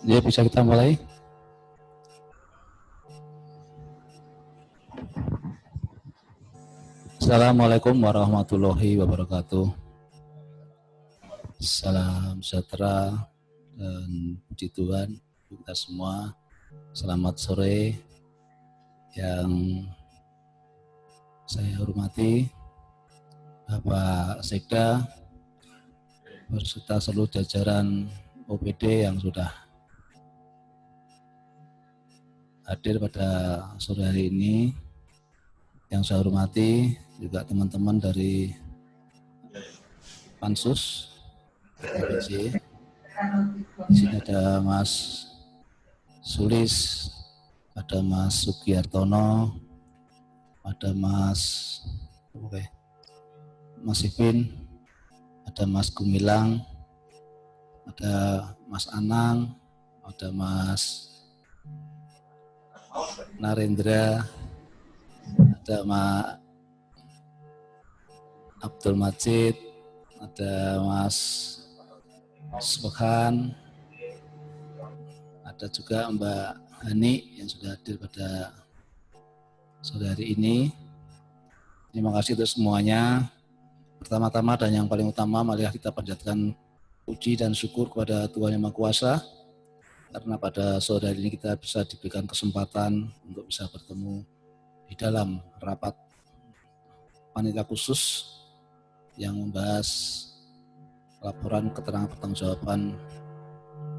Ya, bisa kita mulai. Assalamualaikum warahmatullahi wabarakatuh. Salam sejahtera dan puji Tuhan kita semua. Selamat sore yang saya hormati Bapak Sekda beserta seluruh jajaran OPD yang sudah hadir pada sore hari ini. Yang saya hormati juga teman-teman dari Pansus LKPJ. Di sini ada Mas Sulis, ada Mas Sugiartono, ada Mas Ipin, ada Mas Gumilang, ada Mas Anang, ada Mas Narendra, ada Mas Abdul Majid, ada Mas Subhan, ada juga Mbak Hani yang sudah hadir pada sore hari ini. Terima kasih untuk semuanya. Pertama-tama dan yang paling utama, marilah kita panjatkan puji dan syukur kepada Tuhan Yang Maha Kuasa, karena pada sore hari ini kita bisa diberikan kesempatan untuk bisa bertemu di dalam rapat panitia khusus yang membahas laporan keterangan pertanggungjawaban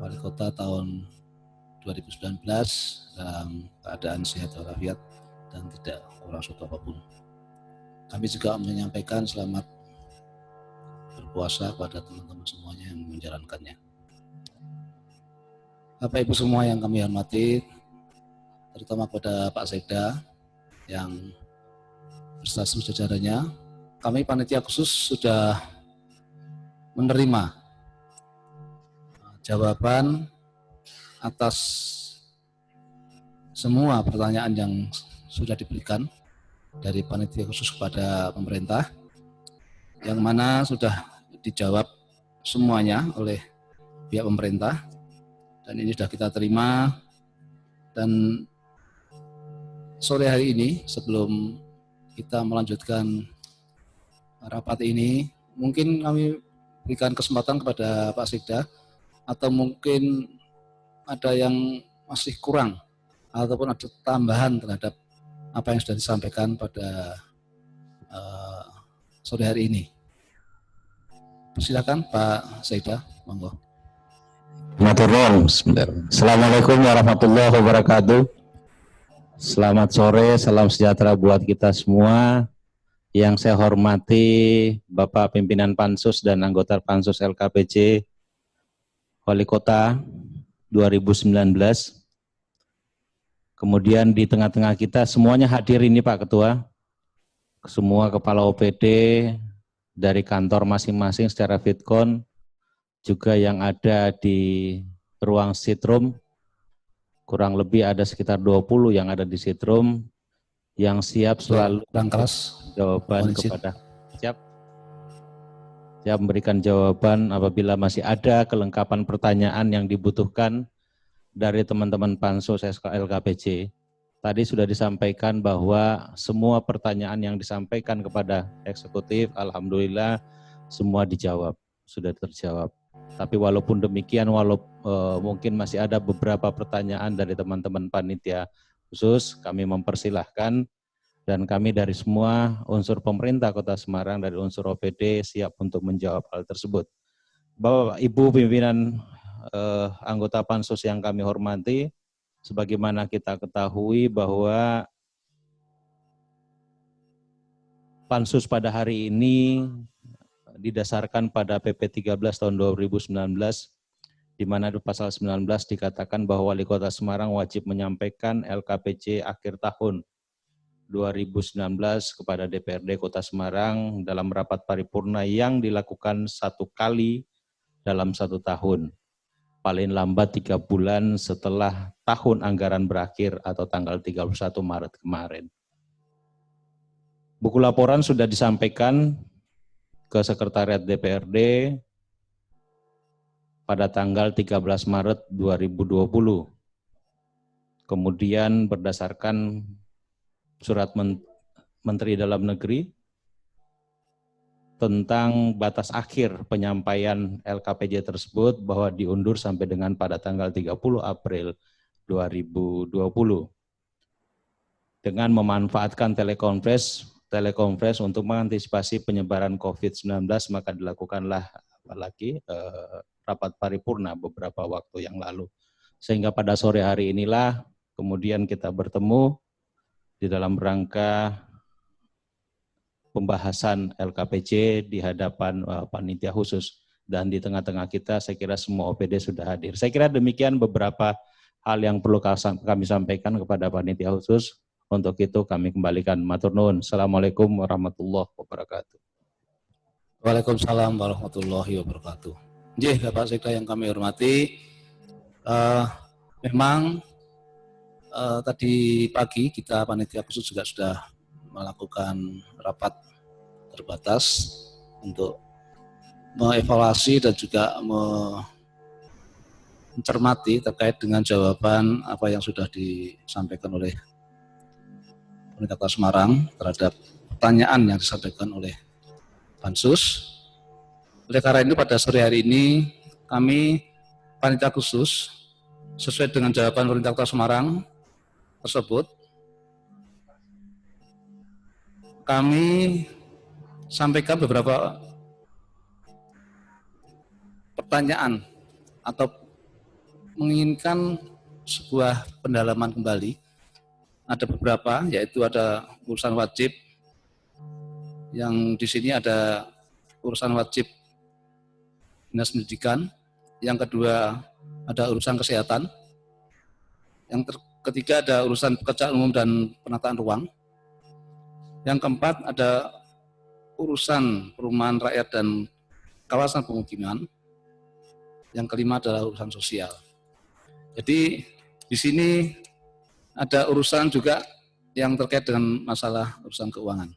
Wali Kota tahun 2019 dalam keadaan sehat walafiat dan tidak kurang suatu apapun. Kami juga menyampaikan selamat berpuasa kepada teman-teman semuanya yang menjalankannya. Bapak Ibu semua yang kami hormati, terutama kepada Pak Sekda yang beserta seluruh jajarannya, kami panitia khusus sudah menerima jawaban atas semua pertanyaan yang sudah diberikan dari panitia khusus kepada pemerintah, yang mana sudah dijawab semuanya oleh pihak pemerintah, dan ini sudah kita terima. Dan sore hari ini, sebelum kita melanjutkan rapat ini, mungkin kami berikan kesempatan kepada Pak Sekda, atau mungkin ada yang masih kurang ataupun ada tambahan terhadap apa yang sudah disampaikan pada sore hari ini. Silakan Pak Sekda, monggo. Matur nuwun. Assalamualaikum warahmatullahi wabarakatuh. Selamat sore, salam sejahtera buat kita semua. Yang saya hormati Bapak Pimpinan Pansus dan anggota Pansus LKPJ Wali Kota 2019. Kemudian di tengah-tengah kita semuanya hadir ini Pak Ketua. Semua kepala OPD dari kantor masing-masing secara vidcon, juga yang ada di ruang sit-room, kurang lebih ada sekitar 20 yang ada di sit-room, yang siap selalu jawaban kepada siap memberikan jawaban apabila masih ada kelengkapan pertanyaan yang dibutuhkan dari teman-teman Pansus LKPJ. Tadi sudah disampaikan bahwa semua pertanyaan yang disampaikan kepada eksekutif, alhamdulillah semua dijawab, sudah terjawab. Tapi walaupun demikian, mungkin masih ada beberapa pertanyaan dari teman-teman panitia khusus, kami mempersilahkan, dan kami dari semua unsur pemerintah Kota Semarang, dari unsur OPD siap untuk menjawab hal tersebut. Bapak Ibu pimpinan anggota Pansus yang kami hormati, sebagaimana kita ketahui bahwa Pansus pada hari ini didasarkan pada PP 13 tahun 2019, di mana di pasal 19 dikatakan bahwa Wali Kota Semarang wajib menyampaikan LKPJ akhir tahun 2019 kepada DPRD Kota Semarang dalam rapat paripurna yang dilakukan 1 kali dalam 1 tahun, paling lambat 3 bulan setelah tahun anggaran berakhir atau tanggal 31 Maret kemarin. Buku laporan sudah disampaikan ke Sekretariat DPRD pada tanggal 13 Maret 2020. Kemudian berdasarkan surat Menteri Dalam Negeri tentang batas akhir penyampaian LKPJ tersebut bahwa diundur sampai dengan pada tanggal 30 April 2020. Dengan memanfaatkan telekonferensi untuk mengantisipasi penyebaran COVID-19, maka dilakukanlah apalagi rapat paripurna beberapa waktu yang lalu. Sehingga pada sore hari inilah kemudian kita bertemu di dalam rangka pembahasan LKPJ di hadapan panitia khusus. Dan di tengah-tengah kita saya kira semua OPD sudah hadir. Saya kira demikian beberapa hal yang perlu kami sampaikan kepada panitia khusus. Untuk itu kami kembalikan matur nuwun. Assalamualaikum warahmatullahi wabarakatuh. Waalaikumsalam warahmatullahi wabarakatuh. Nggih, Bapak Sekda yang kami hormati, memang tadi pagi kita panitia khusus juga sudah melakukan rapat terbatas untuk mengevaluasi dan juga mencermati terkait dengan jawaban apa yang sudah disampaikan oleh Pemerintah Kota Semarang terhadap pertanyaan yang disampaikan oleh Pansus. Oleh karena itu pada sore hari ini kami panitia khusus sesuai dengan jawaban Pemerintah Kota Semarang tersebut, kami sampaikan beberapa pertanyaan atau menginginkan sebuah pendalaman kembali. Ada beberapa, yaitu ada urusan wajib, yang di sini ada urusan wajib Dinas Pendidikan, yang kedua ada urusan kesehatan, yang ketiga ada urusan pekerjaan umum dan penataan ruang, yang keempat ada urusan perumahan rakyat dan kawasan pemukiman, yang kelima adalah urusan sosial. Jadi di sini ada urusan juga yang terkait dengan masalah urusan keuangan.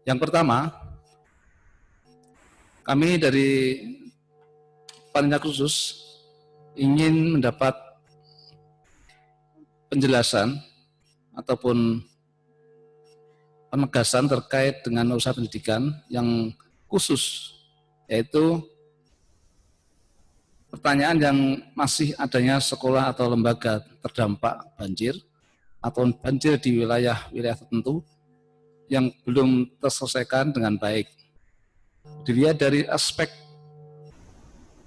Yang pertama, kami dari panitia khusus ingin mendapat penjelasan ataupun penegasan terkait dengan usaha pendidikan yang khusus, yaitu pertanyaan yang masih adanya sekolah atau lembaga terdampak banjir atau banjir di wilayah tertentu yang belum terselesaikan dengan baik. Dilihat dari aspek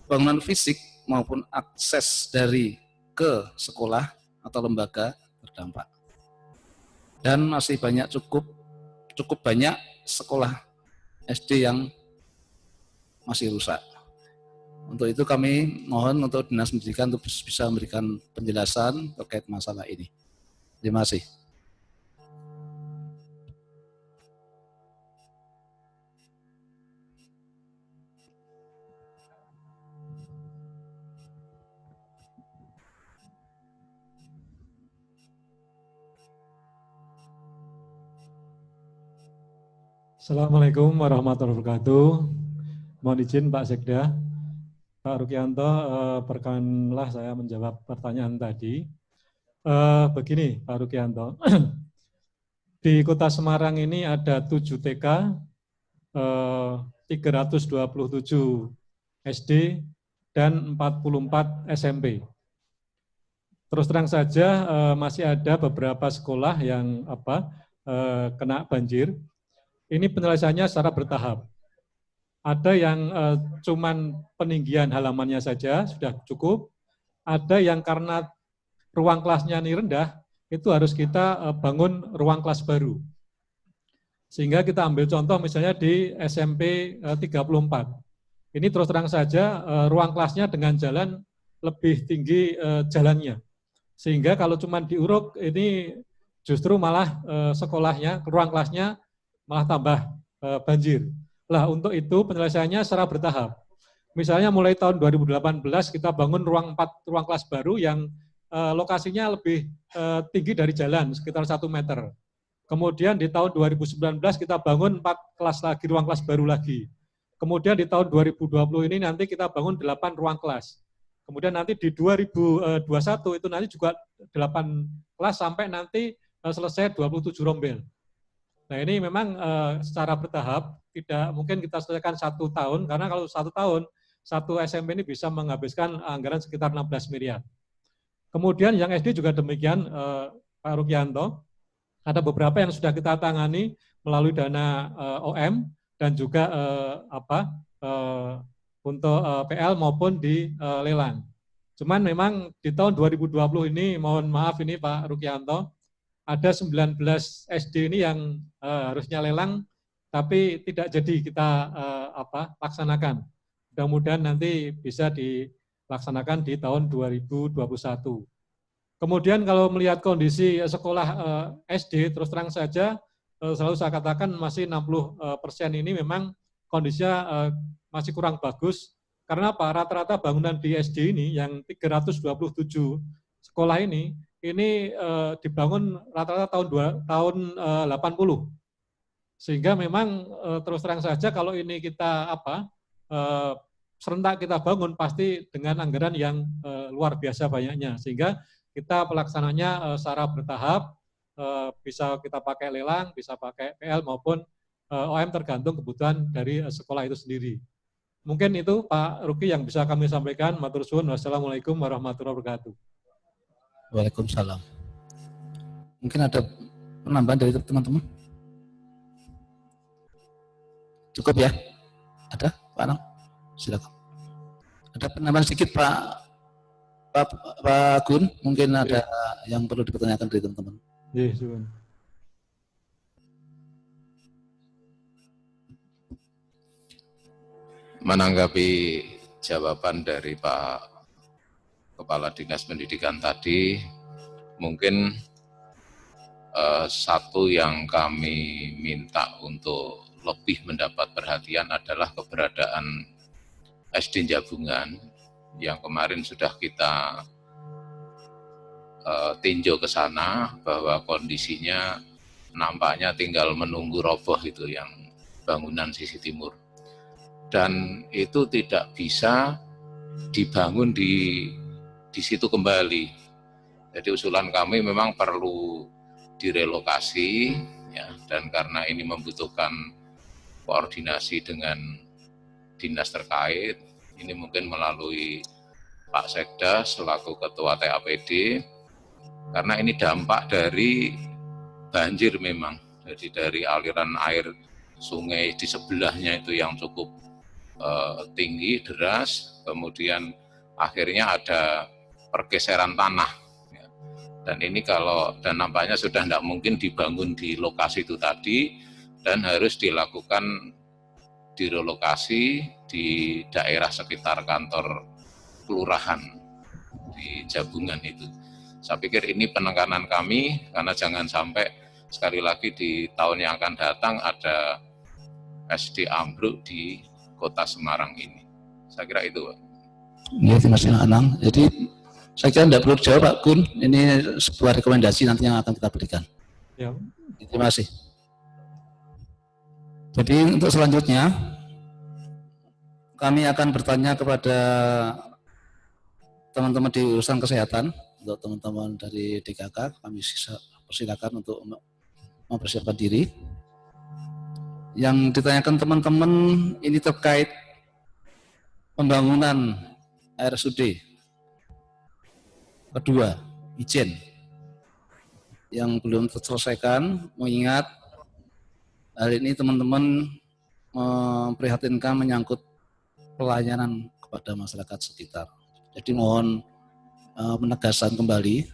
bangunan fisik maupun akses dari ke sekolah atau lembaga terdampak. Dan masih cukup banyak sekolah SD yang masih rusak. Untuk itu kami mohon untuk Dinas Pendidikan untuk bisa memberikan penjelasan terkait masalah ini. Terima kasih. Assalamualaikum warahmatullahi wabarakatuh. Mohon izin Pak Sekda. Pak Rukianto, perkenanlah saya menjawab pertanyaan tadi. Begini Pak Rukianto, di Kota Semarang ini ada 7 TK, 327 SD, dan 44 SMP. Terus terang saja masih ada beberapa sekolah yang kena banjir. Ini penyelesaiannya secara bertahap. Ada yang cuman peninggian halamannya saja sudah cukup, ada yang karena ruang kelasnya ini rendah, itu harus kita bangun ruang kelas baru. Sehingga kita ambil contoh misalnya di SMP 34. Ini terus terang saja ruang kelasnya dengan jalan lebih tinggi jalannya. Sehingga kalau cuman diuruk ini justru malah sekolahnya, ruang kelasnya malah tambah banjir. Lah untuk itu penyelesaiannya secara bertahap. Misalnya mulai tahun 2018 kita bangun ruang kelas baru yang lokasinya lebih tinggi dari jalan, sekitar 1 meter. Kemudian di tahun 2019 kita bangun 4 kelas lagi, ruang kelas baru lagi. Kemudian di tahun 2020 ini nanti kita bangun 8 ruang kelas. Kemudian nanti di 2021 itu nanti juga 8 kelas sampai nanti selesai 27 rombel. Nah ini memang secara bertahap, tidak mungkin kita selesaikan 1 tahun, karena kalau 1 tahun, satu SMP ini bisa menghabiskan anggaran sekitar 16 miliar. Kemudian yang SD juga demikian, Pak Rukianto, ada beberapa yang sudah kita tangani melalui dana OM dan juga untuk PL maupun di lelang. Cuman memang di tahun 2020 ini, mohon maaf ini Pak Rukianto, ada 19 SD ini yang harusnya lelang, tapi tidak jadi kita laksanakan. Mudah-mudahan nanti bisa dilaksanakan di tahun 2021. Kemudian kalau melihat kondisi sekolah SD, terus terang saja, selalu saya katakan masih 60% ini memang kondisinya masih kurang bagus. Karena apa? Rata-rata bangunan di SD ini yang 327 sekolah ini dibangun rata-rata tahun 80. Sehingga memang terus terang saja kalau ini kita serentak kita bangun pasti dengan anggaran yang luar biasa banyaknya. Sehingga kita pelaksananya secara bertahap, bisa kita pakai lelang, bisa pakai PL maupun OM tergantung kebutuhan dari sekolah itu sendiri. Mungkin itu Pak Ruki yang bisa kami sampaikan. Matur suwun. Wassalamualaikum warahmatullahi wabarakatuh. Waalaikumsalam. Mungkin ada penambahan dari teman-teman? Cukup ya? Ada Pak Anang? Silakan. Ada penambahan sedikit Pak Gun? Mungkin ada yang perlu dipertanyakan dari teman-teman. Yes, menanggapi jawaban dari Pak Kepala Dinas Pendidikan tadi, mungkin satu yang kami minta untuk lebih mendapat perhatian adalah keberadaan SD Jabungan yang kemarin sudah kita tinjau ke sana, bahwa kondisinya nampaknya tinggal menunggu roboh itu yang bangunan sisi timur. Dan itu tidak bisa dibangun di situ kembali. Jadi usulan kami memang perlu direlokasi, ya, dan karena ini membutuhkan koordinasi dengan dinas terkait, ini mungkin melalui Pak Sekda selaku Ketua TAPD, karena ini dampak dari banjir memang, jadi dari aliran air sungai di sebelahnya itu yang cukup tinggi, deras, kemudian akhirnya ada pergeseran tanah. Dan ini dan nampaknya sudah tidak mungkin dibangun di lokasi itu tadi, dan harus dilakukan direlokasi di daerah sekitar kantor kelurahan di Jabungan itu. Saya pikir ini penekanan kami, karena jangan sampai sekali lagi di tahun yang akan datang ada SD ambruk di Kota Semarang ini. Saya kira itu, Pak. Ya, terima kasih Anang. Jadi saya kira tidak perlu dijawab Pak Gun, ini sebuah rekomendasi nanti yang akan kita berikan. Ya. Terima kasih. Jadi untuk selanjutnya kami akan bertanya kepada teman-teman di urusan kesehatan. Untuk teman-teman dari DKK kami persilakan untuk mempersiapkan diri. Yang ditanyakan teman-teman ini terkait pembangunan RSUD kedua, Ijen, yang belum terselesaikan, mengingat hal ini teman-teman memprihatinkan menyangkut pelayanan kepada masyarakat sekitar. Jadi mohon penegasan kembali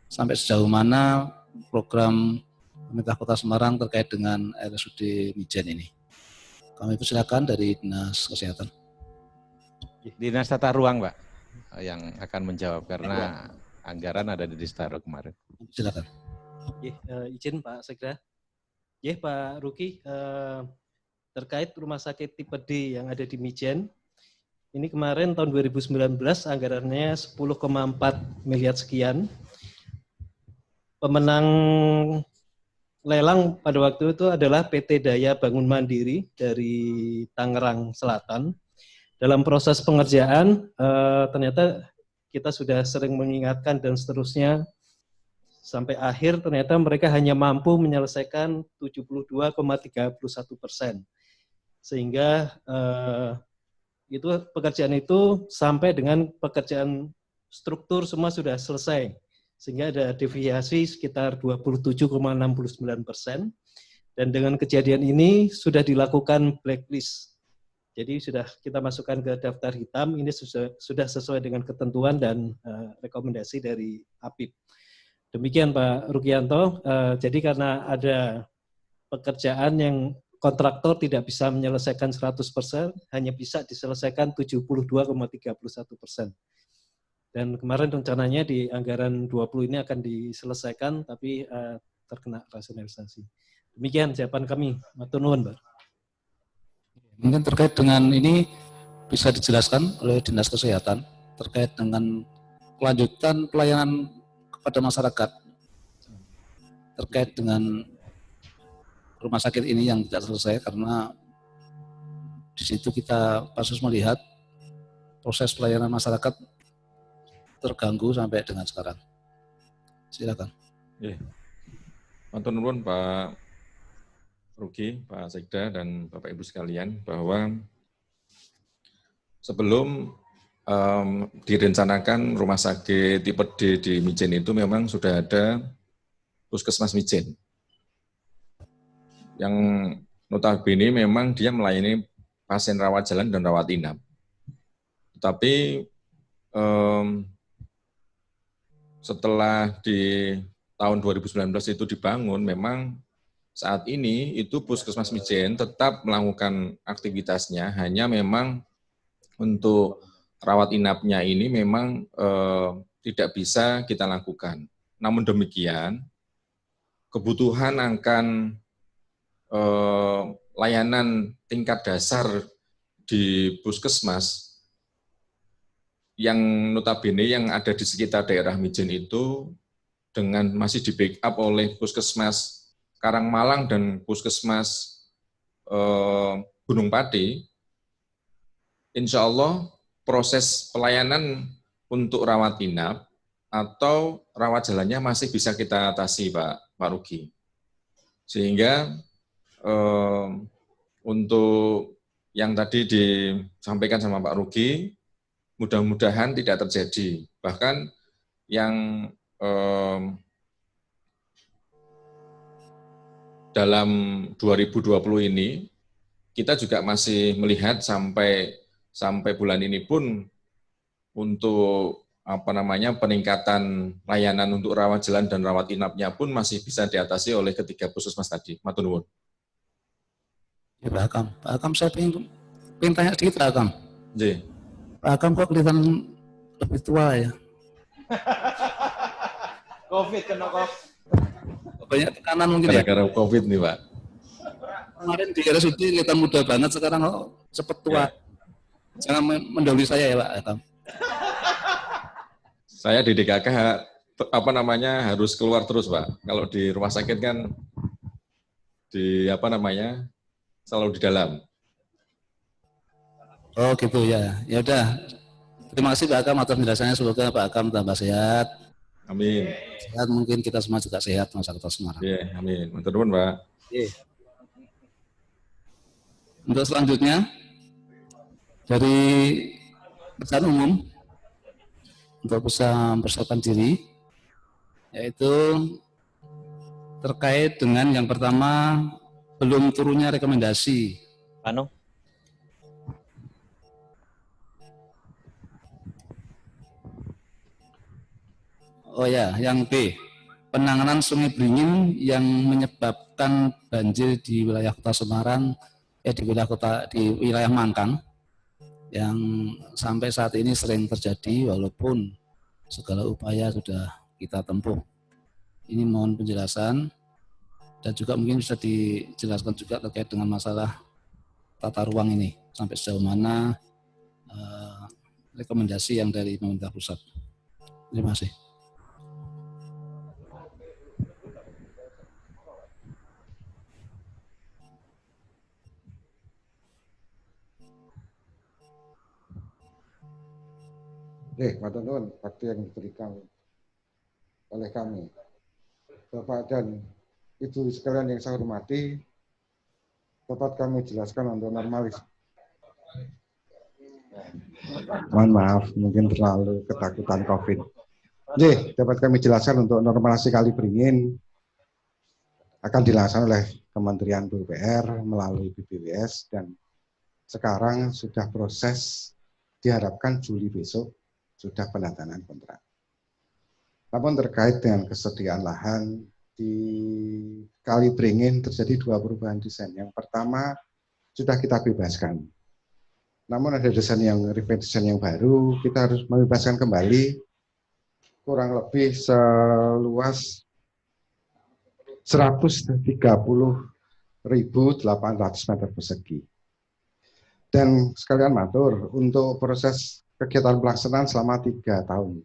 sampai sejauh mana program pemerintah Kota Semarang terkait dengan RSUD Mijen ini. Kami persilakan dari Dinas Kesehatan. Dinas Tata Ruang, Pak, yang akan menjawab karena anggaran ada di Distaro kemarin. Silakan. Izin Pak Sekda. Pak Ruki, terkait rumah sakit tipe D yang ada di Mijen, ini kemarin tahun 2019 anggarannya 10,4 miliar sekian. Pemenang lelang pada waktu itu adalah PT Daya Bangun Mandiri dari Tangerang Selatan. Dalam proses pengerjaan, ternyata kita sudah sering mengingatkan dan seterusnya, sampai akhir ternyata mereka hanya mampu menyelesaikan 72,31%. Sehingga itu pekerjaan itu sampai dengan pekerjaan struktur semua sudah selesai. Sehingga ada deviasi sekitar 27,69%. Dan dengan kejadian ini sudah dilakukan blacklist. Jadi sudah kita masukkan ke daftar hitam, ini sudah sesuai dengan ketentuan dan rekomendasi dari APIP. Demikian Pak Rukianto, jadi karena ada pekerjaan yang kontraktor tidak bisa menyelesaikan 100%, hanya bisa diselesaikan 72,31%. Dan kemarin rencananya di anggaran 20 ini akan diselesaikan, tapi terkena rasionalisasi. Demikian jawaban kami. Matur nuwun, Pak. Mungkin terkait dengan ini bisa dijelaskan oleh Dinas Kesehatan terkait dengan kelanjutan pelayanan kepada masyarakat terkait dengan rumah sakit ini yang tidak selesai, karena di situ kita kasus melihat proses pelayanan masyarakat terganggu sampai dengan sekarang. Silakan. Matur nuwun Pak Ruki, Pak Sekda, dan Bapak Ibu sekalian, bahwa sebelum direncanakan rumah sakit tipe D di Mijen itu memang sudah ada Puskesmas Mijen, yang notabene memang dia melayani pasien rawat jalan dan rawat inap. Tetapi setelah di tahun 2019 itu dibangun, memang saat ini itu Puskesmas Mijen tetap melakukan aktivitasnya, hanya memang untuk rawat inapnya ini memang tidak bisa kita lakukan. Namun demikian, kebutuhan akan layanan tingkat dasar di Puskesmas yang notabene yang ada di sekitar daerah Mijen itu dengan masih di backup oleh Puskesmas Karangmalang dan Puskesmas Gunung Pati, insya Allah proses pelayanan untuk rawat inap atau rawat jalannya masih bisa kita atasi, Pak Ruki. Sehingga untuk yang tadi disampaikan sama Pak Ruki, mudah-mudahan tidak terjadi. Bahkan yang dalam 2020 ini, kita juga masih melihat sampai bulan ini pun untuk peningkatan layanan untuk rawat jalan dan rawat inapnya pun masih bisa diatasi oleh ketiga puskesmas tadi. Matur nuwun. Ya, Pak Akam saya pengen tanya sedikit Pak Akam. J. Pak Akam kok kelihatan lebih tua ya? COVID kena COVID. Banyak tekanan mungkin ya? Gara-gara COVID nih Pak. Kemarin di RSUD kelihatan muda banget, sekarang cepet tua. Ya. Jangan mendahului saya ya Pak Akam. Saya di DKK harus keluar terus Pak. Kalau di rumah sakit kan selalu di dalam. Oh gitu ya. Ya udah. Terima kasih Pak Akam atas penjelasannya. Semoga Pak Akam tambah sehat. Amin. Sehat, mungkin kita semua juga sehat masyarakat Semarang. Iya, amin. Matur nuwun Pak. Untuk selanjutnya dari pesan umum untuk bisa mempersiapkan diri, yaitu terkait dengan yang pertama, belum turunnya rekomendasi. Oh ya, yang B, penanganan Sungai Beringin yang menyebabkan banjir di wilayah Kota Semarang, di wilayah Mangkang, yang sampai saat ini sering terjadi walaupun segala upaya sudah kita tempuh. Ini mohon penjelasan dan juga mungkin bisa dijelaskan juga terkait dengan masalah tata ruang ini sampai sejauh mana rekomendasi yang dari pemerintah pusat. Terima kasih. matur nuwun waktu yang diberikan oleh kami. Bapak dan Ibu sekalian yang saya hormati, dapat kami jelaskan untuk normalis. Mohon maaf, mungkin terlalu ketakutan COVID. Dapat kami jelaskan untuk normalisasi Kali Beringin akan dilaksanakan oleh Kementerian PUPR melalui BPWS dan sekarang sudah proses, diharapkan Juli besok sudah penandatanganan kontrak. Namun terkait dengan kesediaan lahan di Kali Beringin terjadi dua perubahan desain. Yang pertama sudah kita bebaskan. Namun ada desain yang baru, kita harus membebaskan kembali kurang lebih seluas 130.800 meter persegi. Dan sekalian matur, untuk proses kegiatan pelaksanaan selama 3 tahun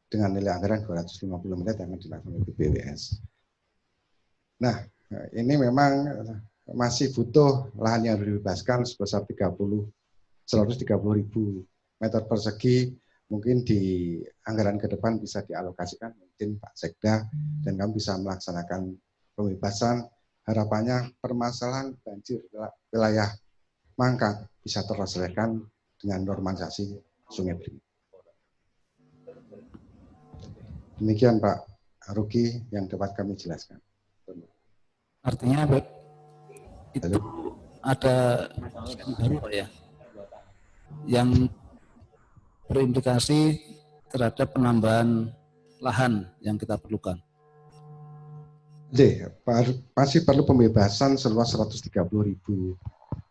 dengan nilai anggaran 250 miliar yang dilakukan oleh BPWS. Nah, ini memang masih butuh lahan yang dibebaskan sebesar 130.000 meter persegi. Mungkin di anggaran ke depan bisa dialokasikan, mungkin Pak Sekda, dan kami bisa melaksanakan pembebasan. Harapannya permasalahan banjir wilayah Mangkang bisa terselesaikan dengan normalisasi Sungai Beringin. Demikian Pak Ruki yang dapat kami jelaskan. Artinya itu ada yang baru Pak ya, yang berimplikasi terhadap penambahan lahan yang kita perlukan. Masih perlu pembebasan seluas 130.000,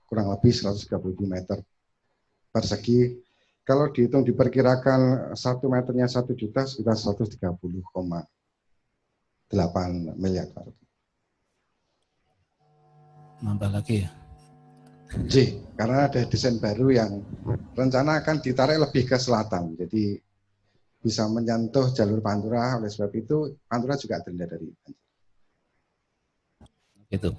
kurang lebih 130.000 meter persegi. Kalau dihitung diperkirakan 1 meternya 1 juta, sekitar 130,8 miliar. Nambah lagi ya? Karena ada desain baru yang rencana akan ditarik lebih ke selatan, jadi bisa menyentuh jalur Pantura. Oleh sebab itu Pantura juga terhindar dari banjir. Gitu.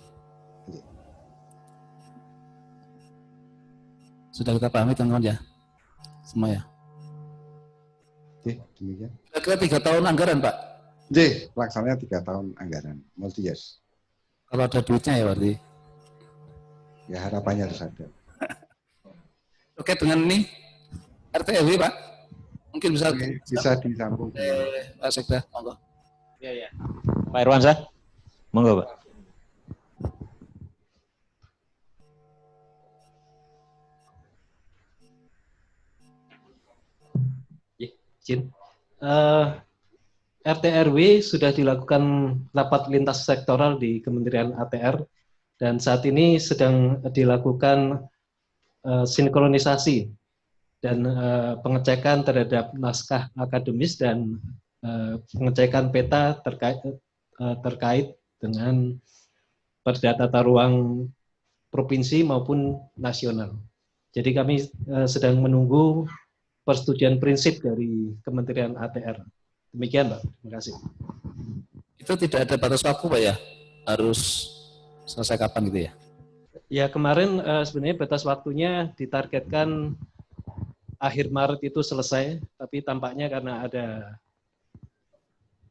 Sudah kita pahami teman-teman ya, semua ya. Demikian. Kira-kira 3 tahun anggaran Pak? Pelaksananya 3 tahun anggaran, multi years. Kalau ada duitnya ya berarti. Ya harapannya harus ada. Oke, dengan ini RT/RW Pak, mungkin bisa disambung. Pak Sekda, monggo. Iya. Pak Irwansyah, monggo Pak. Izin. RT/RW sudah dilakukan rapat lintas sektoral di Kementerian ATR dan saat ini sedang dilakukan sinkronisasi dan pengecekan terhadap naskah akademis dan pengecekan peta terkait dengan perda tata ruang provinsi maupun nasional. Jadi kami sedang menunggu persetujuan prinsip dari Kementerian ATR. Demikian Pak, terima kasih. Itu tidak ada batas waktu Pak ya? Harus selesai kapan gitu ya? Ya kemarin sebenarnya batas waktunya ditargetkan akhir Maret itu selesai, tapi tampaknya karena ada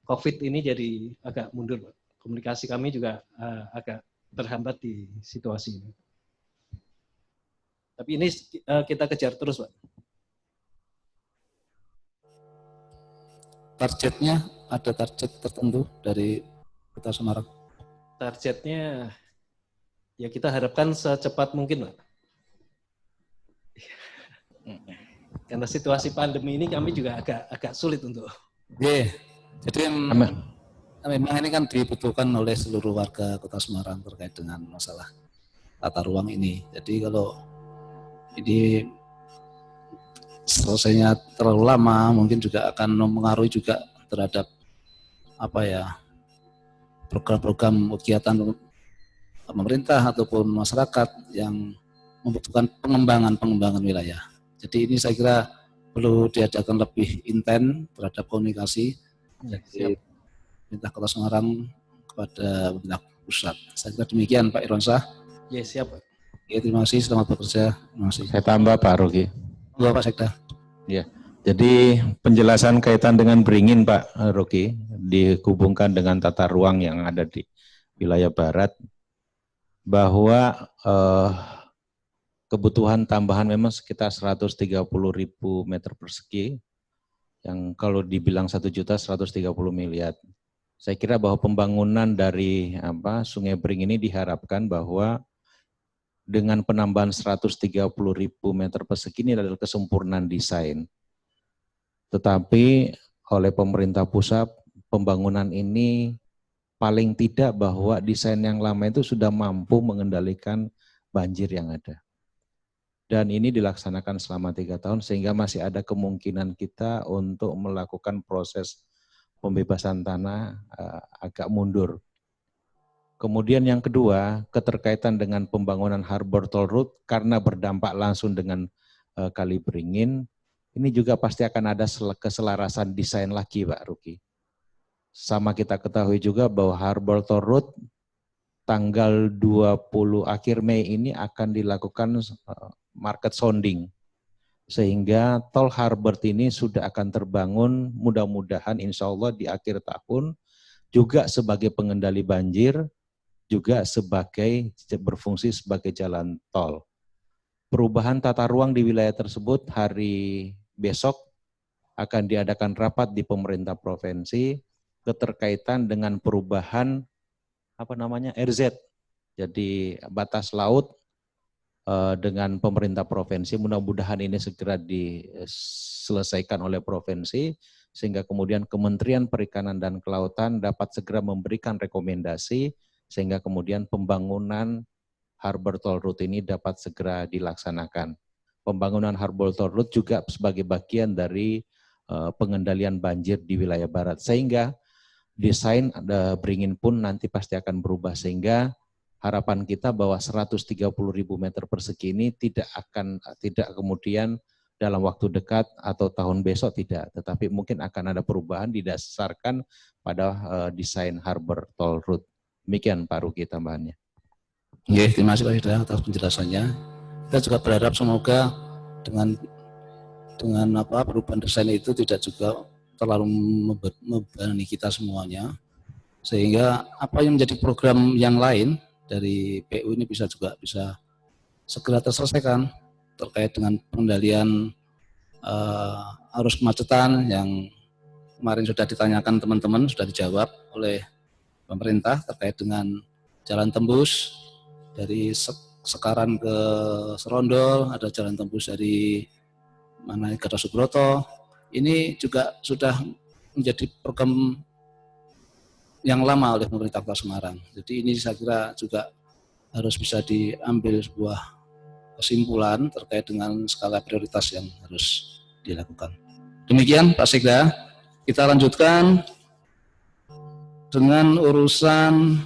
COVID ini jadi agak mundur Pak. Komunikasi kami juga agak terhambat di situasi ini. Tapi ini kita kejar terus Pak. Targetnya, ada target tertentu dari Kota Semarang? Targetnya ya kita harapkan secepat mungkin Pak. Karena situasi pandemi ini kami juga agak sulit untuk. Jadi memang ini kan dibutuhkan oleh seluruh warga Kota Semarang terkait dengan masalah tata ruang ini. Jadi kalau ini selesainya terlalu lama, mungkin juga akan mempengaruhi juga terhadap program-program kegiatan pemerintah ataupun masyarakat yang membutuhkan pengembangan wilayah. Jadi ini saya kira perlu diadakan lebih intens terhadap komunikasi dari pemerintah Kota Semarang kepada pemerintah pusat. Saya kira demikian Pak Irwansyah. Ya siap Pak. Ya, terima kasih, selamat bekerja. Terima kasih. Saya tambah Pak Ruki. Pak Sekda. Ya, Jadi penjelasan kaitan dengan beringin Pak Rocky dihubungkan dengan tata ruang yang ada di wilayah barat, bahwa kebutuhan tambahan memang sekitar 130.000 meter persegi, yang kalau dibilang 1 juta 130 miliar. Saya kira bahwa pembangunan dari Sungai Bering ini diharapkan bahwa dengan penambahan 130.000 meter persegi ini adalah kesempurnaan desain. Tetapi oleh pemerintah pusat, pembangunan ini paling tidak bahwa desain yang lama itu sudah mampu mengendalikan banjir yang ada. Dan ini dilaksanakan selama 3 tahun sehingga masih ada kemungkinan kita untuk melakukan proses pembebasan tanah agak mundur. Kemudian yang kedua, keterkaitan dengan pembangunan Harbor Toll Road karena berdampak langsung dengan Kali Beringin, ini juga pasti akan ada keselarasan desain lagi Pak Ruki. Sama kita ketahui juga bahwa Harbor Toll Road tanggal 20 akhir Mei ini akan dilakukan market sounding. Sehingga tol Harbor ini sudah akan terbangun mudah-mudahan insya Allah di akhir tahun juga sebagai pengendali banjir, juga sebagai berfungsi sebagai jalan tol. Perubahan tata ruang di wilayah tersebut hari besok akan diadakan rapat di pemerintah provinsi keterkaitan dengan perubahan RZ. Jadi batas laut dengan pemerintah provinsi, mudah-mudahan ini segera diselesaikan oleh provinsi sehingga kemudian Kementerian Perikanan dan Kelautan dapat segera memberikan rekomendasi sehingga kemudian pembangunan Harbor Toll Road ini dapat segera dilaksanakan. Pembangunan Harbor Toll Road juga sebagai bagian dari pengendalian banjir di wilayah barat. Sehingga desain Beringin pun nanti pasti akan berubah sehingga harapan kita bahwa 130.000 meter persegi ini tidak kemudian dalam waktu dekat atau tahun besok tidak, tetapi mungkin akan ada perubahan didasarkan pada desain Harbor Toll Road. Demikian Pak Ruki tambahannya. Oke, terima kasih Pak Hidayat atas penjelasannya. Kita juga berharap semoga dengan perubahan desain itu tidak juga terlalu membebani kita semuanya, sehingga apa yang menjadi program yang lain dari PU ini bisa segera terselesaikan terkait dengan pengendalian arus kemacetan yang kemarin sudah ditanyakan teman-teman, sudah dijawab oleh pemerintah terkait dengan jalan tembus dari Sekaran ke Serondol, ada jalan tembus dari Gatot Subroto. Ini juga sudah menjadi program yang lama oleh pemerintah Kota Semarang. Jadi ini saya kira juga harus bisa diambil sebuah kesimpulan terkait dengan skala prioritas yang harus dilakukan. Demikian Pak Sekda, kita lanjutkan dengan urusan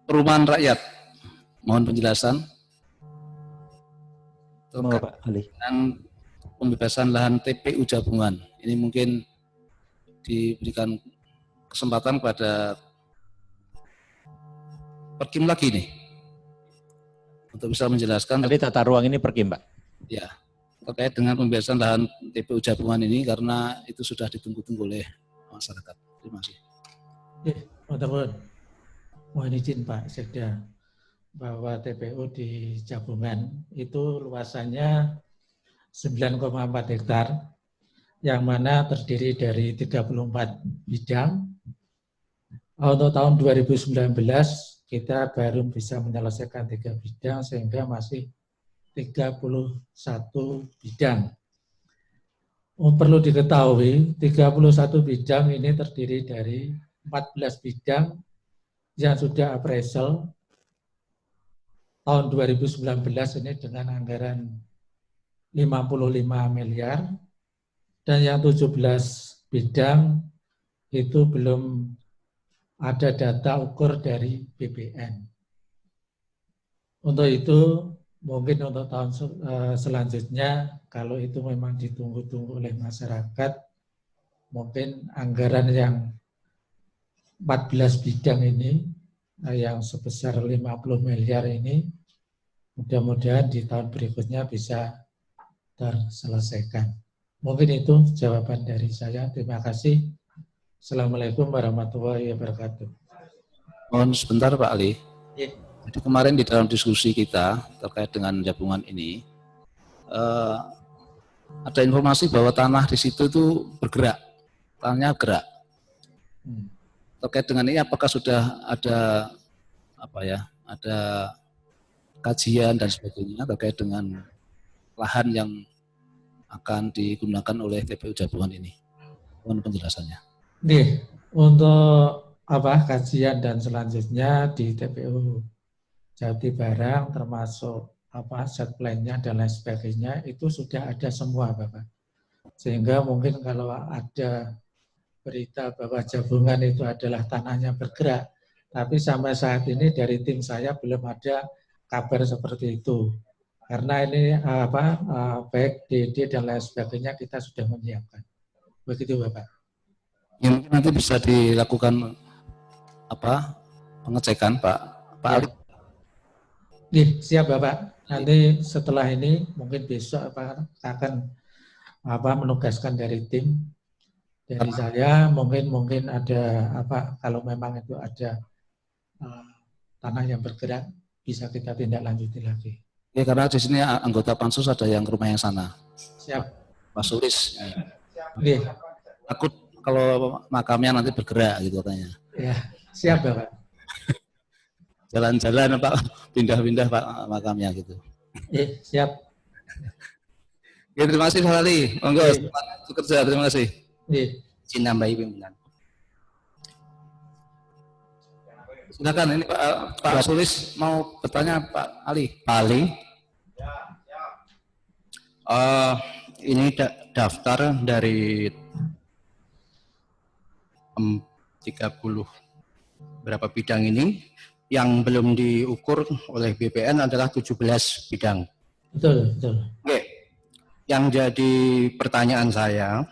perumahan rakyat. Mohon penjelasan dengan pembebasan lahan TPU Jabungan. Ini mungkin diberikan kesempatan pada Perkim lagi nih untuk bisa menjelaskan. Tadi tata ruang ini Perkim Pak? Ya, terkait dengan pembebasan lahan TPU Jabungan ini karena itu sudah ditunggu-tunggu oleh masyarakat. Terima kasih. Mohon izin Pak Sekda bahwa TPU di Jabungan itu luasannya 9,4 hektar yang mana terdiri dari 34 bidang. Untuk tahun 2019 kita baru bisa menyelesaikan 3 bidang sehingga masih 31 bidang. Perlu diketahui 31 bidang ini terdiri dari 14 bidang yang sudah appraisal tahun 2019 ini dengan anggaran 55 miliar dan yang 17 bidang itu belum ada data ukur dari BPN. Untuk itu mungkin untuk tahun selanjutnya kalau itu memang ditunggu-tunggu oleh masyarakat, mungkin anggaran yang 14 bidang ini yang sebesar 50 miliar ini Mudah-mudahan di tahun berikutnya bisa terselesaikan. Mungkin itu jawaban dari saya. Terima kasih. Assalamualaikum warahmatullahi wabarakatuh. Mohon sebentar Pak Ali. Ya. Jadi kemarin di dalam diskusi kita terkait dengan gabungan ini, ada informasi bahwa tanah di situ itu bergerak, tanahnya gerak. Terkait dengan ini, apakah sudah ada ada kajian dan sebagainya terkait dengan lahan yang akan digunakan oleh TPU Jabungan ini? Mohon penjelasannya. Nih, untuk kajian dan selanjutnya di TPU Jati Barang termasuk set plan-nya dan lain sebagainya itu sudah ada semua Bapak. Sehingga mungkin kalau ada berita bahwa Jabungan itu adalah tanahnya bergerak, tapi sampai saat ini dari tim saya belum ada kabar seperti itu. Karena ini baik DD dan lain sebagainya kita sudah menyiapkan. Begitu Bapak. Ya, mungkin nanti bisa dilakukan pengecekan Pak Ya. Ali. Nih, siap Bapak. Nanti setelah ini mungkin besok akan menugaskan dari tim dari saya mungkin ada kalau memang itu ada tanah yang bergerak bisa kita tindak lanjuti lagi. Ya, karena di sini anggota pansus ada yang ke rumah yang sana. Siap. Pak Sulis. Nih. Takut kalau makamnya nanti bergerak gitu katanya. Ya, siap Bapak. Jalan-jalan Pak, pindah-pindah Pak makamnya gitu. Siap. Ya, terima kasih Pak Ali. Monggo, selamat bekerja. Terima kasih. Izin nambahi pimpinan. Silakan ini Pak Sulis mau bertanya Pak Ali. Pak Ali. Ini daftar dari 30 berapa bidang ini yang belum diukur oleh BPN adalah 17 bidang. Betul. Oke. Yang jadi pertanyaan saya,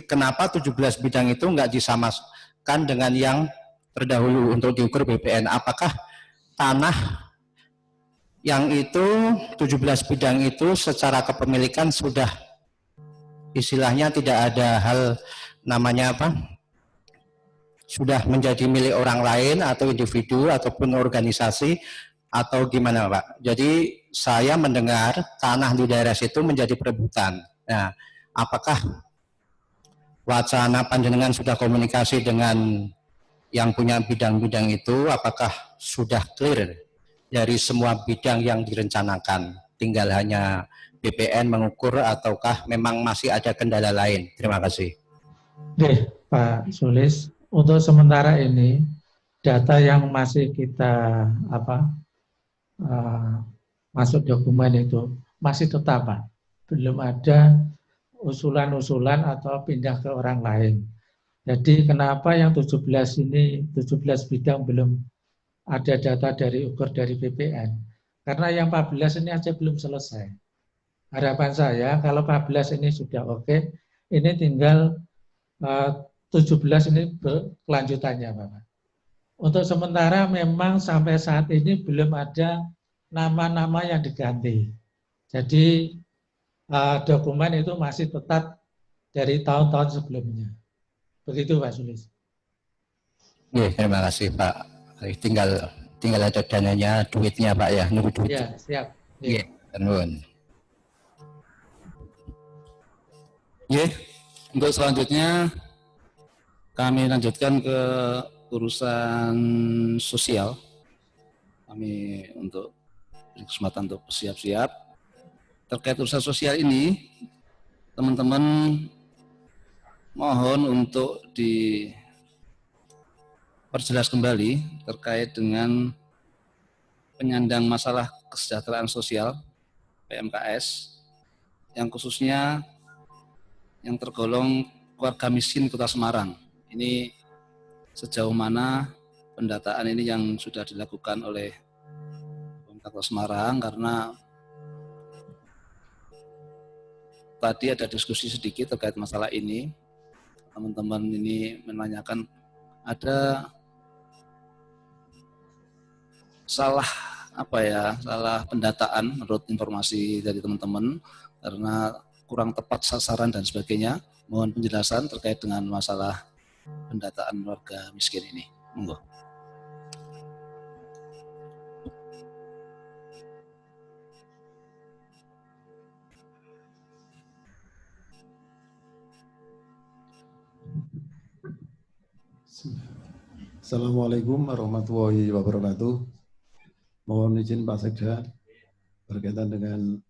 kenapa 17 bidang itu nggak disamakan dengan yang terdahulu untuk diukur BPN? Apakah tanah yang itu 17 bidang itu secara kepemilikan sudah istilahnya tidak ada hal namanya sudah menjadi milik orang lain atau individu ataupun organisasi atau gimana Pak? Jadi saya mendengar tanah di daerah situ menjadi perebutan. Nah, apakah wacana panjenengan sudah komunikasi dengan yang punya bidang-bidang itu? Apakah sudah clear dari semua bidang yang direncanakan? Tinggal hanya BPN mengukur ataukah memang masih ada kendala lain? Terima kasih. Oke, Pak Sulis. Untuk sementara ini data yang masih kita masuk dokumen itu masih tetap Pak. Belum ada usulan-usulan atau pindah ke orang lain. Jadi kenapa yang 17 bidang belum ada data dari ukur dari BPN? Karena yang 14 ini aja belum selesai. Harapan saya kalau 14 ini sudah oke, ini tinggal 17 ini kelanjutannya Bapak. Untuk sementara memang sampai saat ini belum ada nama-nama yang diganti. Jadi dokumen itu masih tetap dari tahun-tahun sebelumnya. Begitu Pak Sulis. Ya, terima kasih Pak. Tinggal ada dananya, duitnya Pak ya, nunggu duit. Ya, siap. Iya, terima. Ya, untuk selanjutnya kami lanjutkan ke urusan sosial. Kami untuk kesempatan untuk siap-siap. Terkait urusan sosial ini, teman-teman mohon untuk diperjelas kembali terkait dengan penyandang masalah kesejahteraan sosial PMKS yang khususnya yang tergolong keluarga miskin Kota Semarang. Ini sejauh mana pendataan ini yang sudah dilakukan oleh pemerintah Kota Semarang, karena tadi ada diskusi sedikit terkait masalah ini. Teman-teman ini menanyakan ada salah salah pendataan menurut informasi dari teman-teman karena kurang tepat sasaran dan sebagainya. Mohon penjelasan terkait dengan masalah pendataan warga miskin ini. Monggo. Assalamualaikum warahmatullahi wabarakatuh. Mohon izin Pak Sekda berkaitan dengan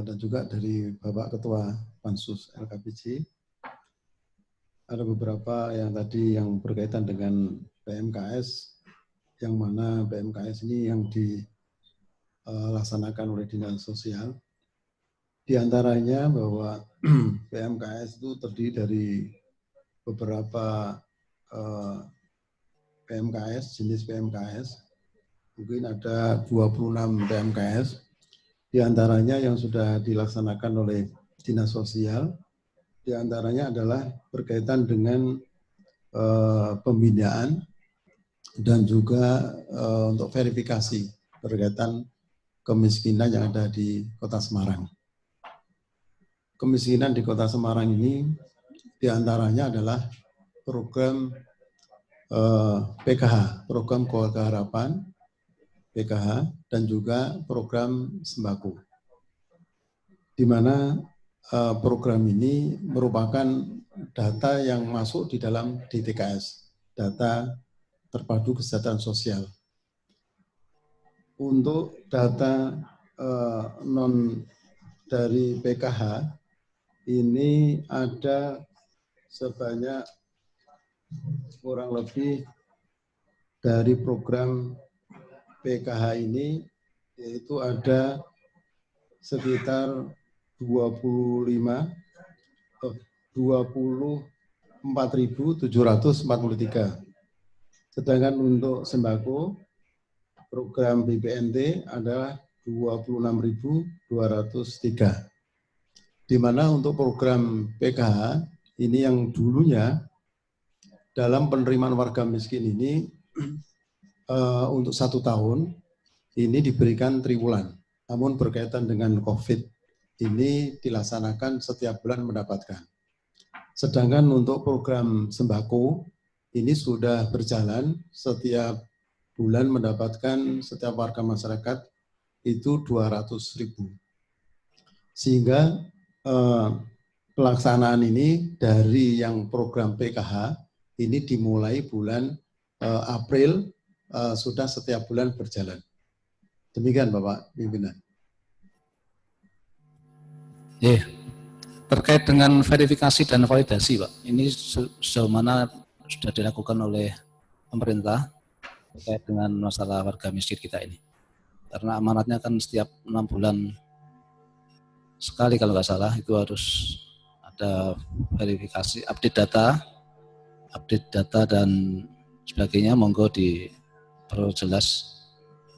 dan juga dari Bapak Ketua Pansus LKPJ. Ada beberapa yang tadi yang berkaitan dengan PMKS, yang mana PMKS ini yang dilaksanakan oleh Dinas Sosial. Di antaranya bahwa PMKS itu terdiri dari beberapa PMKS, jenis PMKS. Mungkin ada 26 PMKS, di antaranya yang sudah dilaksanakan oleh Dinas Sosial, di antaranya adalah berkaitan dengan pembinaan dan juga untuk verifikasi berkaitan kemiskinan yang ada di Kota Semarang. Kemiskinan di Kota Semarang ini di antaranya adalah program PKH, program Keluarga Harapan, PKH, dan juga program sembako. Di mana program ini merupakan data yang masuk di dalam DTKS, data terpadu kesejahteraan sosial. Untuk data non dari PKH ini ada sebanyak kurang lebih dari program PKH ini yaitu ada sekitar 24.743. Sedangkan untuk sembako program BPNT adalah 26.203. Di mana untuk program PKH ini yang dulunya dalam penerimaan warga miskin ini untuk 1 tahun ini diberikan triwulan, namun berkaitan dengan COVID ini dilaksanakan setiap bulan mendapatkan. Sedangkan untuk program sembako ini sudah berjalan setiap bulan mendapatkan setiap warga masyarakat itu 200.000. Sehingga pelaksanaan ini dari yang program PKH ini dimulai bulan April. Sudah setiap bulan berjalan. Demikian Bapak Pimpinan. Terkait dengan verifikasi dan validasi Pak, ini sejauh mana sudah dilakukan oleh pemerintah terkait dengan masalah warga miskin kita ini? Karena amanatnya kan setiap 6 bulan sekali kalau nggak salah, itu harus ada verifikasi, update data dan sebagainya. Monggo diperjelas,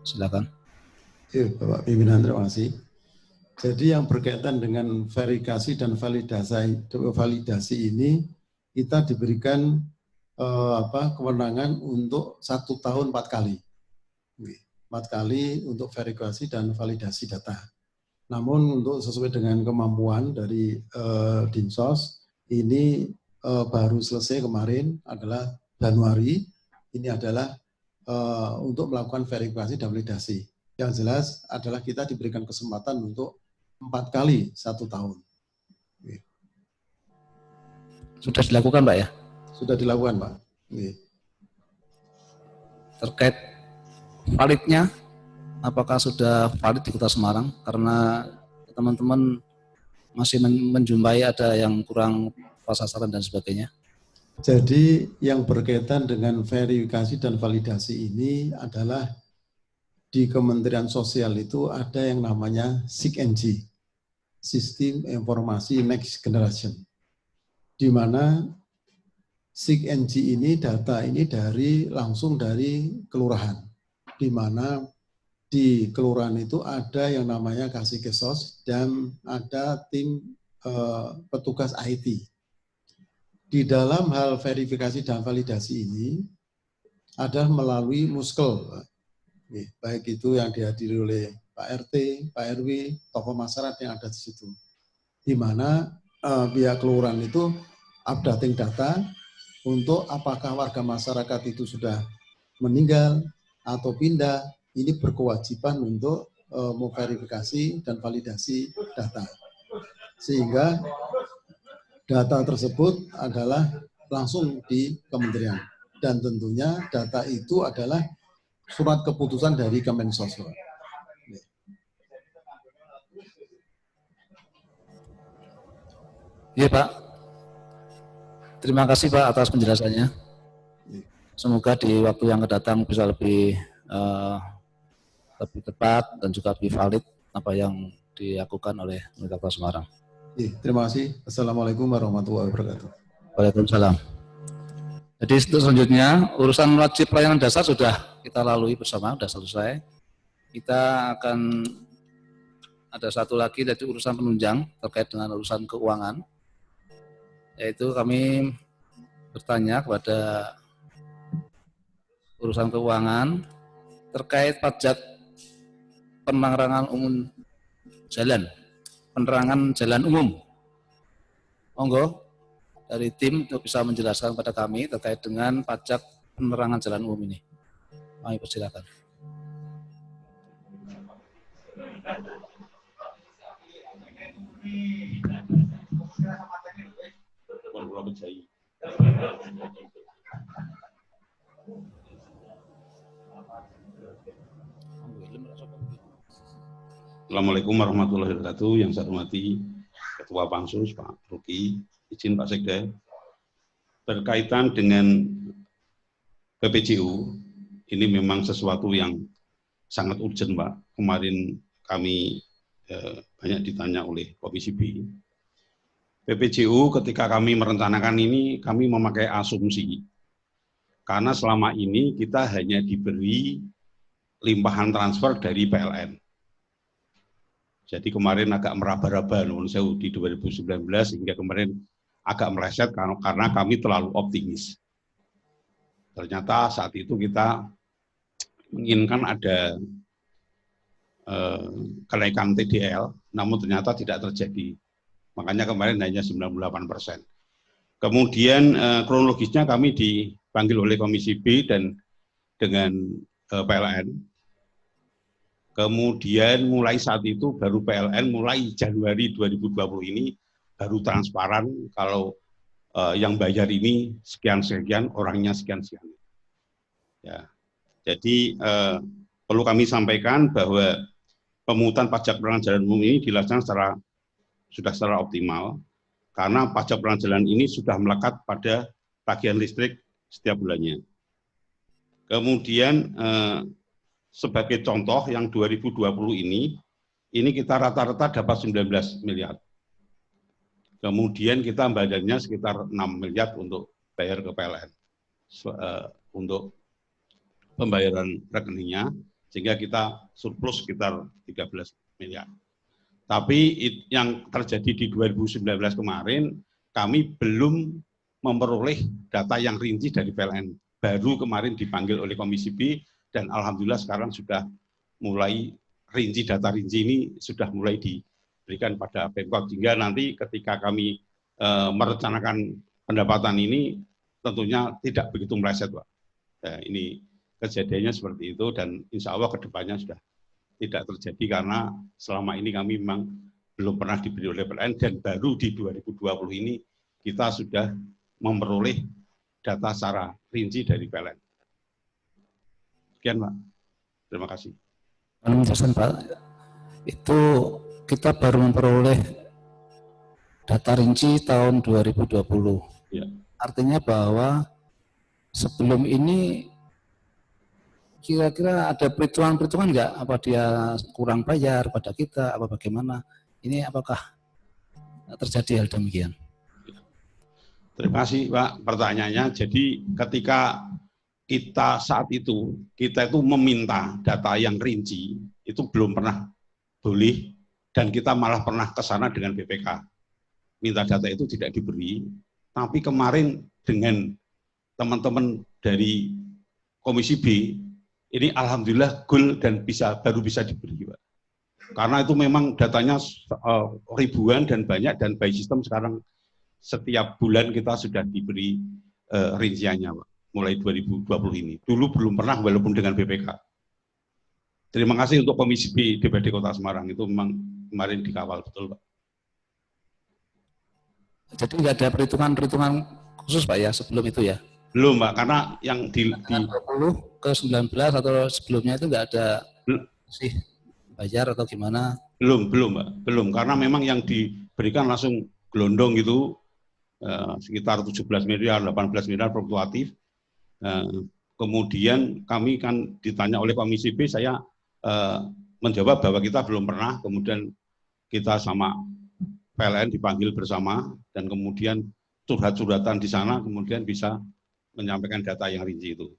silakan. Bapak Pimpinan, terima kasih. Jadi yang berkaitan dengan verifikasi dan validasi ini kita diberikan kewenangan untuk 1 tahun 4 kali. 4 kali untuk verifikasi dan validasi data. Namun untuk sesuai dengan kemampuan dari Dinsos, ini baru selesai kemarin adalah Januari, ini adalah untuk melakukan verifikasi dan validasi. Yang jelas adalah kita diberikan kesempatan untuk 4 kali 1 tahun. Sudah dilakukan Pak ya? Sudah dilakukan Pak. Terkait validnya, apakah sudah valid di Kota Semarang? Karena teman-teman masih menjumpai ada yang kurang pas sasaran dan sebagainya. Jadi yang berkaitan dengan verifikasi dan validasi ini adalah di Kementerian Sosial itu ada yang namanya SIG-NG, Sistem Informasi Next Generation, di mana SIG-NG ini data ini langsung dari kelurahan, di mana di kelurahan itu ada yang namanya Kasih Kesos dan ada tim petugas IT. Di dalam hal verifikasi dan validasi ini adalah melalui Muskel. baik itu yang dihadiri oleh Pak RT, Pak RW, tokoh masyarakat yang ada di situ. Di mana pihak kelurahan itu updating data untuk apakah warga masyarakat itu sudah meninggal atau pindah, ini berkewajiban untuk memverifikasi dan validasi data. Sehingga data tersebut adalah langsung di kementerian. Dan tentunya data itu adalah surat keputusan dari Kemensos. Iya Pak, terima kasih Pak atas penjelasannya. Semoga di waktu yang kedatang bisa lebih tepat dan juga lebih valid apa yang dilakukan oleh pemerintah Kota Semarang. Terima kasih. Assalamualaikum warahmatullahi wabarakatuh. Waalaikumsalam. Jadi selanjutnya urusan wajib pelayanan dasar sudah kita lalui bersama, sudah selesai. Kita akan ada satu lagi dari urusan penunjang terkait dengan urusan keuangan. Yaitu kami bertanya kepada urusan keuangan terkait pajak penerangan umum jalan, penerangan jalan umum. Monggo dari tim untuk bisa menjelaskan kepada kami terkait dengan pajak penerangan jalan umum ini. Kami persilakan. Assalamualaikum warahmatullahi wabarakatuh. Yang saya hormati Ketua Pansus Pak Ruki, izin Pak Sekda, berkaitan dengan PPJU, ini memang sesuatu yang sangat urgent Pak. Kemarin kami banyak ditanya oleh Komisi B. PPJU ketika kami merencanakan ini, kami memakai asumsi. Karena selama ini kita hanya diberi limpahan transfer dari PLN. Jadi kemarin agak meraba-raba di 2019 hingga kemarin agak meleset karena kami terlalu optimis. Ternyata saat itu kita menginginkan ada kenaikan TDL, namun ternyata tidak terjadi. Makanya kemarin hanya 98%. Kemudian kronologisnya kami dipanggil oleh Komisi B dan dengan PLN. Kemudian mulai saat itu baru PLN mulai Januari 2020 ini baru transparan kalau yang bayar ini sekian-sekian, orangnya sekian-sekian. Ya. Jadi perlu kami sampaikan bahwa pemungutan pajak penerangan jalan umum ini dilaksanakan secara optimal karena pajak penerangan jalan ini sudah melekat pada tagihan listrik setiap bulannya. Kemudian sebagai contoh yang 2020 ini kita rata-rata dapat 19 miliar. Kemudian kita bayarnya sekitar 6 miliar untuk bayar ke PLN. Untuk pembayaran rekeningnya, sehingga kita surplus sekitar 13 miliar. Tapi yang terjadi di 2019 kemarin, kami belum memperoleh data yang rinci dari PLN. Baru kemarin dipanggil oleh Komisi B, dan alhamdulillah sekarang sudah mulai data rinci ini sudah mulai diberikan pada Pemkot, sehingga nanti ketika kami merencanakan pendapatan ini tentunya tidak begitu meleset, Pak. Nah, ini kejadiannya seperti itu dan insya Allah kedepannya sudah tidak terjadi karena selama ini kami memang belum pernah diberi oleh PLN dan baru di 2020 ini kita sudah memperoleh data secara rinci dari PLN. Sekian Pak, terima kasih. Pak, itu kita baru memperoleh data rinci tahun 2020. Ya. Artinya bahwa sebelum ini kira-kira ada perhitungan nggak? Apa dia kurang bayar pada kita? Apa bagaimana? Ini apakah terjadi hal demikian? Terima kasih Pak pertanyaannya. Jadi ketika kita saat itu, kita itu meminta data yang rinci, itu belum pernah boleh, dan kita malah pernah ke sana dengan BPK. Minta data itu tidak diberi, tapi kemarin dengan teman-teman dari Komisi B, ini alhamdulillah goal dan baru bisa diberi, Pak. Karena itu memang datanya ribuan dan banyak, dan by system sekarang setiap bulan kita sudah diberi rinciannya, Pak, mulai 2020 ini. Dulu belum pernah walaupun dengan BPK. Terima kasih untuk Komisi B DPRD Kota Semarang, itu memang kemarin dikawal betul, Pak. Jadi nggak ada perhitungan khusus Pak ya sebelum itu ya? Belum, Pak, karena yang di 20 ke 19 atau sebelumnya itu nggak ada sih bayar atau gimana? Belum, Pak. Belum, karena memang yang diberikan langsung gelondong gitu, sekitar 17 miliar, 18 miliar fluktuatif. Kemudian kami kan ditanya oleh Komisi B, saya menjawab bahwa kita belum pernah, kemudian kita sama PLN dipanggil bersama, dan kemudian curhat-curhatan di sana, kemudian bisa menyampaikan data yang rinci itu.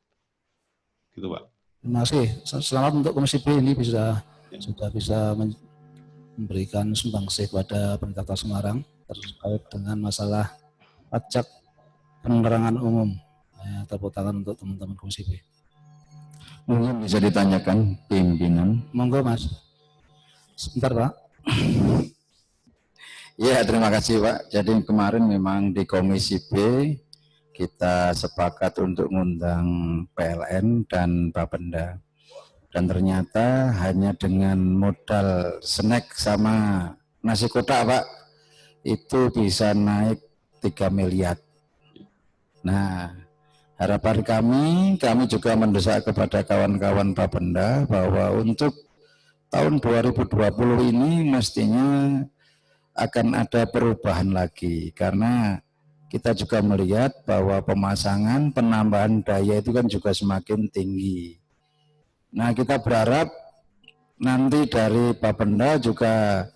Gitu, Pak. Terima kasih. Selamat untuk Komisi B ini sudah bisa memberikan sumbangsih kepada pemerintah Kota Semarang terkait dengan masalah pajak penerangan umum. Tepuk tangan untuk teman-teman Komisi B. Mungkin bisa ditanyakan pimpinan. Monggo Mas. Sebentar Pak. Ya, terima kasih Pak. Jadi kemarin memang di Komisi B kita sepakat untuk mengundang PLN dan Bapenda. Dan ternyata hanya dengan modal snack sama nasi kotak Pak, itu bisa naik 3 miliar. Nah, harapan kami juga mendesak kepada kawan-kawan Bapenda bahwa untuk tahun 2020 ini mestinya akan ada perubahan lagi, karena kita juga melihat bahwa pemasangan penambahan daya itu kan juga semakin tinggi. Nah, kita berharap nanti dari Bapenda juga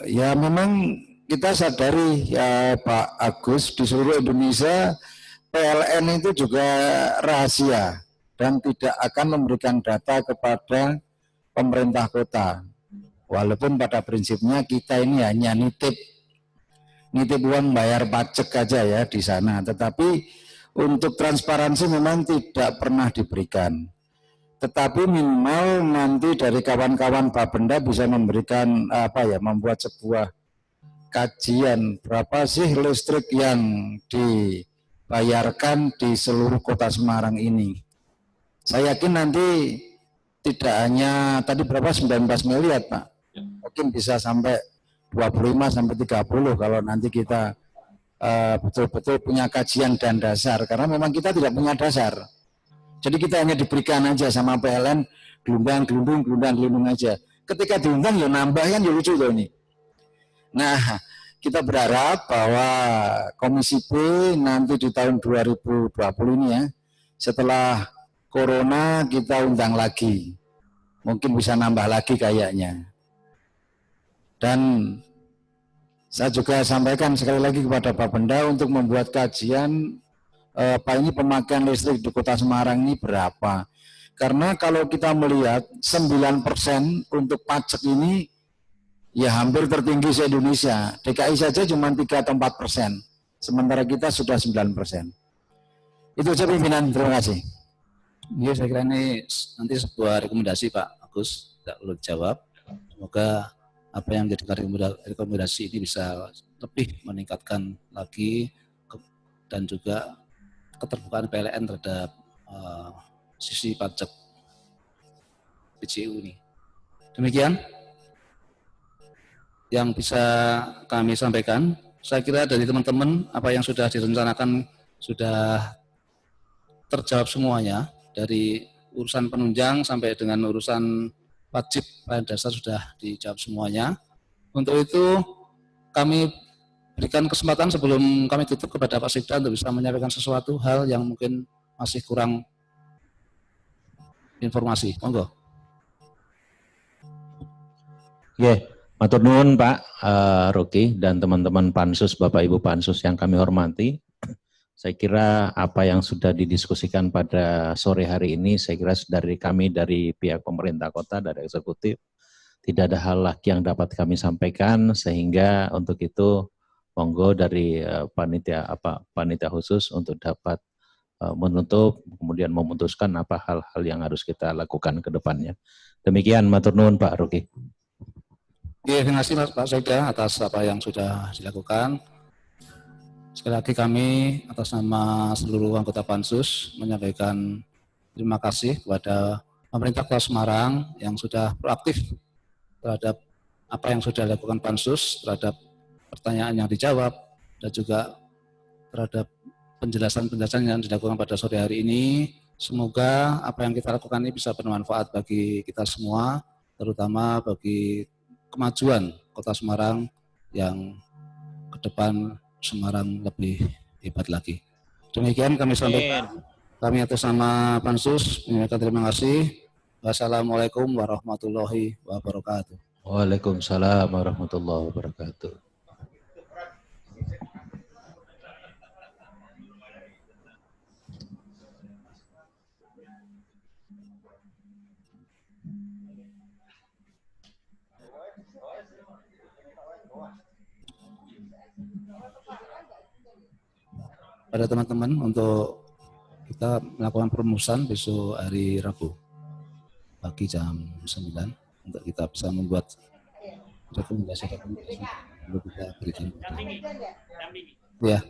ya memang kita sadari ya Pak Agus, di seluruh Indonesia PLN itu juga rahasia dan tidak akan memberikan data kepada pemerintah kota. Walaupun pada prinsipnya kita ini hanya nitip uang bayar pajak aja ya di sana, tetapi untuk transparansi memang tidak pernah diberikan. Tetapi minimal nanti dari kawan-kawan Bapenda bisa memberikan membuat sebuah kajian berapa sih listrik yang dibayarkan di seluruh Kota Semarang ini. Saya yakin nanti tidak hanya tadi berapa 19 miliar Pak, mungkin bisa sampai 25 sampai 30 kalau nanti kita betul-betul punya kajian dan dasar, karena memang kita tidak punya dasar. Jadi kita hanya diberikan aja sama PLN gelundung aja. Ketika diundang ya nambah kan ya lucu loh ini. Nah, kita berharap bahwa Komisi B nanti di tahun 2020 ini ya, setelah Corona kita undang lagi. Mungkin bisa nambah lagi kayaknya. Dan saya juga sampaikan sekali lagi kepada Bapenda untuk membuat kajian ini pemakaian listrik di Kota Semarang ini berapa. Karena kalau kita melihat 9% untuk pajak ini ya hampir tertinggi se-Indonesia. DKI saja cuma 3 atau 4%, sementara kita sudah 9%. Itu saja pimpinan, terima kasih. Ya, saya kira ini nanti sebuah rekomendasi Pak Agus, tidak perlu dijawab. Semoga apa yang menjadi rekomendasi ini bisa lebih meningkatkan lagi dan juga keterbukaan PLN terhadap sisi pajak PJU ini. Demikian yang bisa kami sampaikan. Saya kira dari teman-teman apa yang sudah direncanakan sudah terjawab semuanya, dari urusan penunjang sampai dengan urusan wajib pelayanan dasar sudah dijawab semuanya. Untuk itu kami berikan kesempatan sebelum kami tutup kepada Pak Sekda untuk bisa menyampaikan sesuatu hal yang mungkin masih kurang informasi. Monggo. Oke, matur nuwun Pak Rocky dan teman-teman Pansus, Bapak Ibu Pansus yang kami hormati. Saya kira apa yang sudah didiskusikan pada sore hari ini, saya kira dari kami, dari pihak pemerintah kota, dari eksekutif, tidak ada hal lagi yang dapat kami sampaikan, sehingga untuk itu monggo dari panitia khusus untuk dapat menutup, kemudian memutuskan apa hal-hal yang harus kita lakukan ke depannya. Demikian, matur nuwun Pak Ruki. Terima kasih Pak Sekda atas apa yang sudah dilakukan. Sekali lagi kami atas nama seluruh anggota Pansus menyampaikan terima kasih kepada pemerintah Kota Semarang yang sudah proaktif terhadap apa yang sudah dilakukan Pansus, terhadap pertanyaan yang dijawab, dan juga terhadap penjelasan-penjelasan yang dilakukan pada sore hari ini. Semoga apa yang kita lakukan ini bisa bermanfaat bagi kita semua, terutama bagi kemajuan Kota Semarang yang ke depan Semarang lebih hebat lagi. Demikian kami sampaikan. Kami atas nama Pansus menyampaikan terima kasih. Wassalamualaikum warahmatullahi wabarakatuh. Waalaikumsalam warahmatullahi wabarakatuh. Pada teman-teman untuk kita melakukan perumusan besok hari Rabu pagi jam 9 untuk kita bisa membuat rekomendasi untuk kita berikan. Ya.